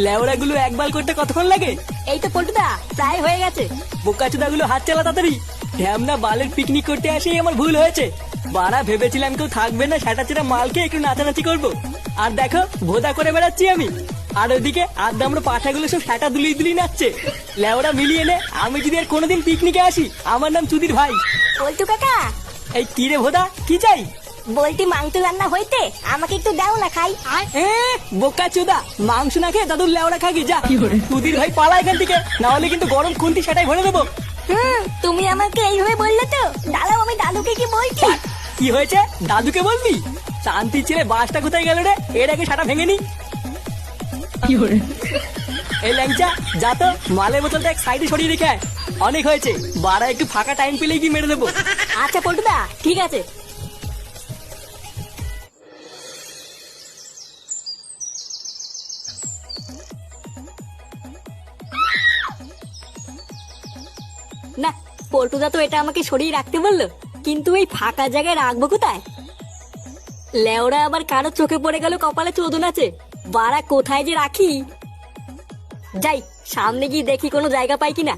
লেওড়া গুলো একবার করতে কতক্ষণ লাগে? এই তো পল্টুদা, প্রায় হয়ে গেছে। বোকাচোদা গুলো হাত চালা তাড়াতাড়ি। ঢ্যামনা বালের পিকনিক করতে আসেই আমার ভুল হয়েছে। বাড়া ভেবেছিলাম কেউ থাকবে না, সেটা চেরা মালকে একটু নাচানাচি করবো, আর দেখো ভোদা করে বেড়াচ্ছি আমি। আর ওদিকে আদ্দামরা পাঠাগুলো সব সেটা দুলিয়ে দুলিয়ে নাচছে। লেওড়া মিলিয়ে নে, আমি যদি আর কোনোদিন পিকনিকে আসি, আমার নাম চুদির ভাই। পল্টু কাকা, এই কি রে ভোদা, কি চাই? বলটি মাংস রান্না হইতে আমাকে একটু দাও না খাই। বোকাচোদা, মাংস না খেয়ে দাদুর লেওড়া খাগি যা। চুদির ভাই পালা এখান থেকে, না হলে কিন্তু গরম খুন্তি সেটাই ভরে দেবো। তুমি আমাকে এইভাবে বললে তো, দাঁড়াও আমি দাদুকে কি বলছি। কি হয়েছে, দাদুকে বলবি? শান্তি ছেলে বাসটা কোথায় গেল রে? এর আগে সাটা ভেঙে নি। এই ল্যাংচা, যা তো মালের বোতলটা এক সাইডে সরিয়ে রেখে আয়। অনেক হয়েছে, বাড়া একটু ফাঁকা টাইম পেলেই কি মেরে দেবো। আচ্ছা পল্টুদা, ঠিক আছে। না, পল্টুদা তো এটা আমাকে সরিয়ে রাখতে বললো, কিন্তু এই ফাঁকা জায়গায় রাখবো কোথায়? লেওরা আবার কারো চোখে পড়ে গেল কপালে চোদন আছে, বাড়া কোথায় যে রাখি। যাই সামনে গিয়ে দেখি কোনো জায়গা পাই কিনা।